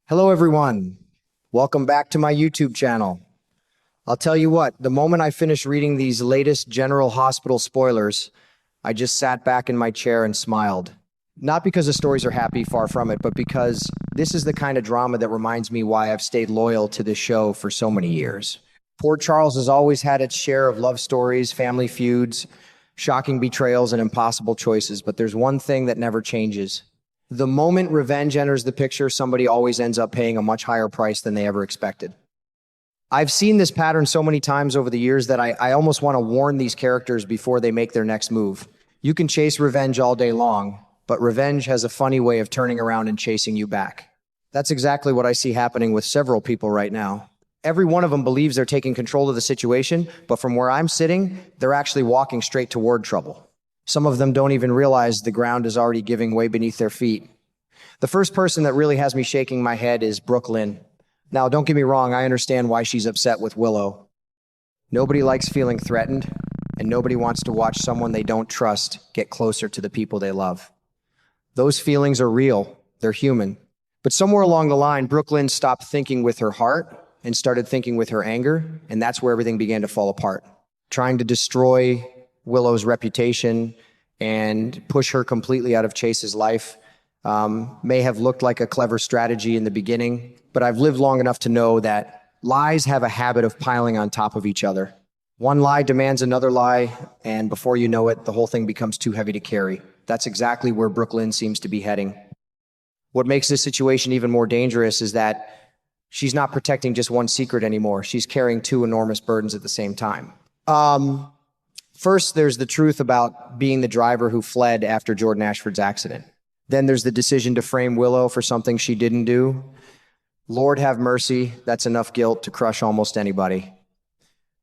Hello, everyone. Welcome back to my YouTube channel. I'll tell you what, the moment I finished reading these latest General Hospital spoilers, I just sat back in my chair and smiled. Not because the stories are happy, far from it, but because this is the kind of drama that reminds me why I've stayed loyal to this show for so many years. Port Charles has always had its share of love stories, family feuds, shocking betrayals, and impossible choices, but there's one thing that never changes. The moment revenge enters the picture, somebody always ends up paying a much higher price than they ever expected. I've seen this pattern so many times over the years that I almost want to warn these characters before they make their next move. You can chase revenge all day long, but revenge has a funny way of turning around and chasing you back. That's exactly what I see happening with several people right now. Every one of them believes they're taking control of the situation, but from where I'm sitting, they're actually walking straight toward trouble. Some of them don't even realize the ground is already giving way beneath their feet. The first person that really has me shaking my head is Brooklyn. Now, don't get me wrong, I understand why she's upset with Willow. Nobody likes feeling threatened, and nobody wants to watch someone they don't trust get closer to the people they love. Those feelings are real, they're human. But somewhere along the line, Brooklyn stopped thinking with her heart and started thinking with her anger, and that's where everything began to fall apart. Trying to destroy Willow's reputation and push her completely out of Chase's life may have looked like a clever strategy in the beginning, but I've lived long enough to know that lies have a habit of piling on top of each other. One lie demands another lie, and before you know it, the whole thing becomes too heavy to carry. That's exactly where Brooklyn seems to be heading. What makes this situation even more dangerous is that she's not protecting just one secret anymore. She's carrying two enormous burdens at the same time. First, there's the truth about being the driver who fled after Jordan Ashford's accident. Then there's the decision to frame Willow for something she didn't do. Lord have mercy, that's enough guilt to crush almost anybody.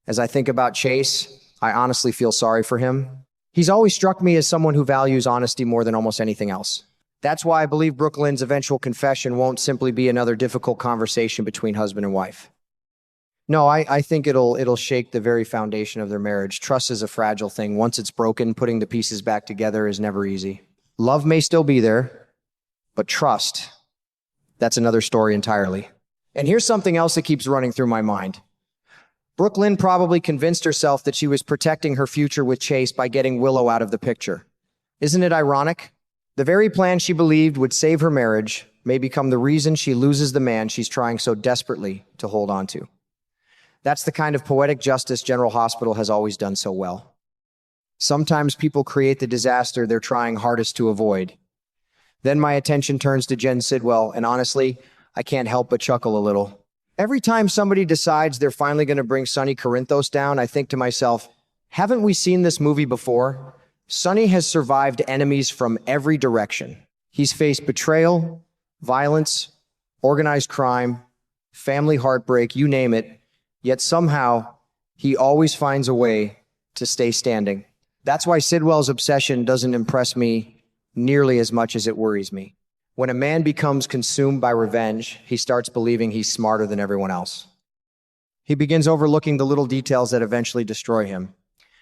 As I think about Chase, I honestly feel sorry for him. He's always struck me as someone who values honesty more than almost anything else. That's why I believe Brooklyn's eventual confession won't simply be another difficult conversation between husband and wife. No, I think it'll shake the very foundation of their marriage. Trust is a fragile thing. Once it's broken, putting the pieces back together is never easy. Love may still be there, but trust, that's another story entirely. And here's something else that keeps running through my mind. Brooklyn probably convinced herself that she was protecting her future with Chase by getting Willow out of the picture. Isn't it ironic? The very plan she believed would save her marriage may become the reason she loses the man she's trying so desperately to hold on to. That's the kind of poetic justice General Hospital has always done so well. Sometimes people create the disaster they're trying hardest to avoid. Then my attention turns to Jen Sidwell, and honestly, I can't help but chuckle a little. Every time somebody decides they're finally going to bring Sonny Corinthos down, I think to myself, haven't we seen this movie before? Sonny has survived enemies from every direction. He's faced betrayal, violence, organized crime, family heartbreak, you name it. Yet somehow, he always finds a way to stay standing. That's why Sidwell's obsession doesn't impress me nearly as much as it worries me. When a man becomes consumed by revenge, he starts believing he's smarter than everyone else. He begins overlooking the little details that eventually destroy him.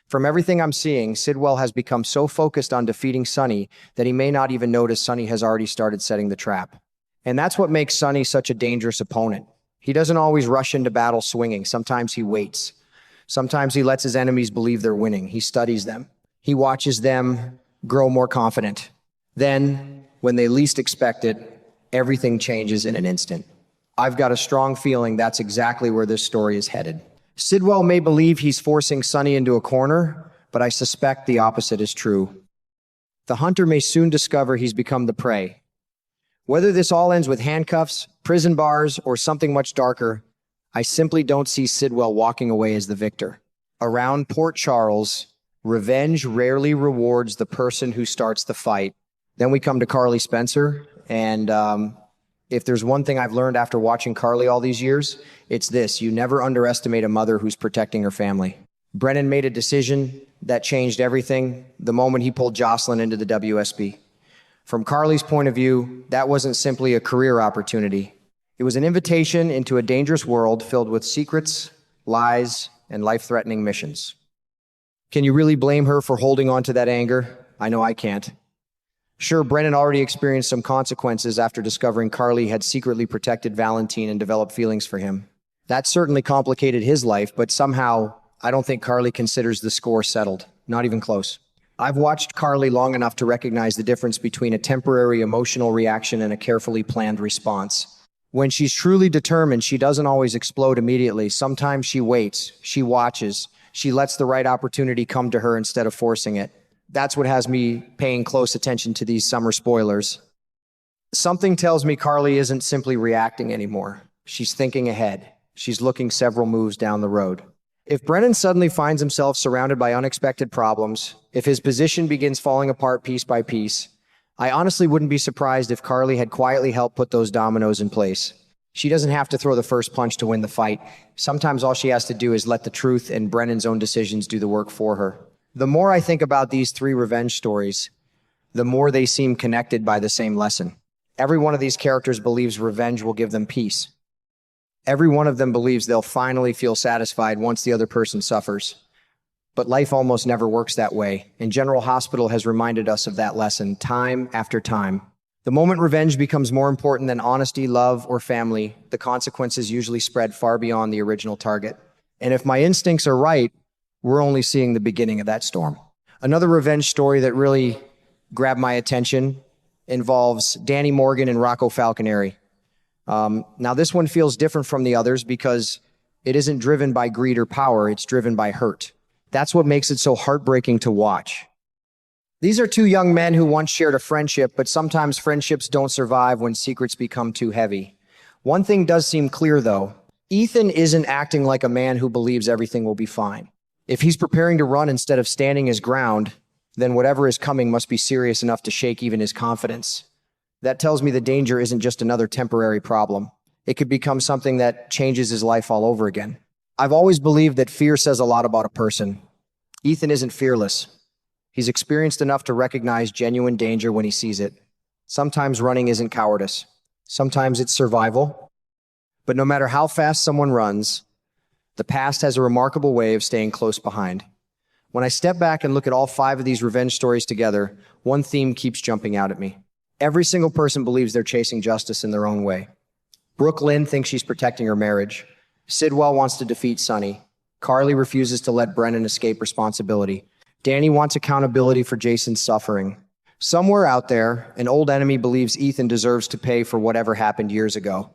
From everything I'm seeing, Sidwell has become so focused on defeating Sonny that he may not even notice Sonny has already started setting the trap. And that's what makes Sonny such a dangerous opponent. He doesn't always rush into battle swinging. Sometimes he waits. Sometimes he lets his enemies believe they're winning. He studies them. He watches them grow more confident. Then, when they least expect it, everything changes in an instant. I've got a strong feeling that's exactly where this story is headed. Sidwell may believe he's forcing Sonny into a corner, but I suspect the opposite is true. The hunter may soon discover he's become the prey. Whether this all ends with handcuffs, prison bars, or something much darker, I simply don't see Sidwell walking away as the victor. Around Port Charles, revenge rarely rewards the person who starts the fight. Then we come to Carly Spencer, and if there's one thing I've learned after watching Carly all these years, it's this: you never underestimate a mother who's protecting her family. Brennan made a decision that changed everything the moment he pulled Jocelyn into the WSB. From Carly's point of view, that wasn't simply a career opportunity. It was an invitation into a dangerous world filled with secrets, lies, and life-threatening missions. Can you really blame her for holding on to that anger? I know I can't. Sure, Brennan already experienced some consequences after discovering Carly had secretly protected Valentine and developed feelings for him. That certainly complicated his life, but somehow I don't think Carly considers the score settled. Not even close. I've watched Carly long enough to recognize the difference between a temporary emotional reaction and a carefully planned response. When she's truly determined, she doesn't always explode immediately. Sometimes she waits, she watches, she lets the right opportunity come to her instead of forcing it. That's what has me paying close attention to these summer spoilers. Something tells me Carly isn't simply reacting anymore. She's thinking ahead. She's looking several moves down the road. If Brennan suddenly finds himself surrounded by unexpected problems, if his position begins falling apart piece by piece, I honestly wouldn't be surprised if Carly had quietly helped put those dominoes in place. She doesn't have to throw the first punch to win the fight. Sometimes all she has to do is let the truth and Brennan's own decisions do the work for her. The more I think about these three revenge stories, the more they seem connected by the same lesson. Every one of these characters believes revenge will give them peace. Every one of them believes they'll finally feel satisfied once the other person suffers. But life almost never works that way, and General Hospital has reminded us of that lesson time after time. The moment revenge becomes more important than honesty, love, or family, the consequences usually spread far beyond the original target. And if my instincts are right, we're only seeing the beginning of that storm. Another revenge story that really grabbed my attention involves Danny Morgan and Rocco Falconeri. Now, this one feels different from the others because it isn't driven by greed or power, it's driven by hurt. That's what makes it so heartbreaking to watch. These are two young men who once shared a friendship, but sometimes friendships don't survive when secrets become too heavy. One thing does seem clear, though. Ethan isn't acting like a man who believes everything will be fine. If he's preparing to run instead of standing his ground, then whatever is coming must be serious enough to shake even his confidence. That tells me the danger isn't just another temporary problem. It could become something that changes his life all over again. I've always believed that fear says a lot about a person. Ethan isn't fearless. He's experienced enough to recognize genuine danger when he sees it. Sometimes running isn't cowardice. Sometimes it's survival. But no matter how fast someone runs, the past has a remarkable way of staying close behind. When I step back and look at all 5 of these revenge stories together, one theme keeps jumping out at me. Every single person believes they're chasing justice in their own way. Brooke Lynn thinks she's protecting her marriage. Sidwell wants to defeat Sonny. Carly refuses to let Brennan escape responsibility. Danny wants accountability for Jason's suffering. Somewhere out there, an old enemy believes Ethan deserves to pay for whatever happened years ago.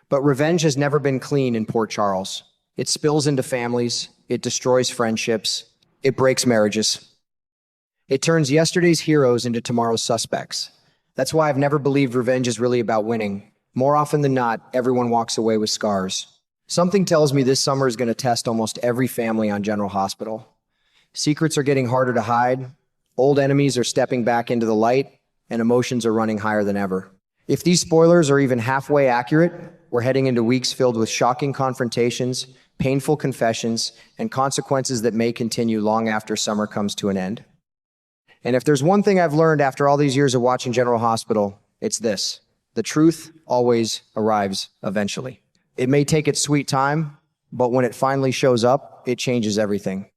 But revenge has never been clean in Port Charles. It spills into families, it destroys friendships, it breaks marriages. It turns yesterday's heroes into tomorrow's suspects. That's why I've never believed revenge is really about winning. More often than not, everyone walks away with scars. Something tells me this summer is going to test almost every family on General Hospital. Secrets are getting harder to hide, old enemies are stepping back into the light, and emotions are running higher than ever. If these spoilers are even halfway accurate, we're heading into weeks filled with shocking confrontations, painful confessions, and consequences that may continue long after summer comes to an end. And if there's one thing I've learned after all these years of watching General Hospital, it's this: the truth always arrives eventually. It may take its sweet time, but when it finally shows up, it changes everything.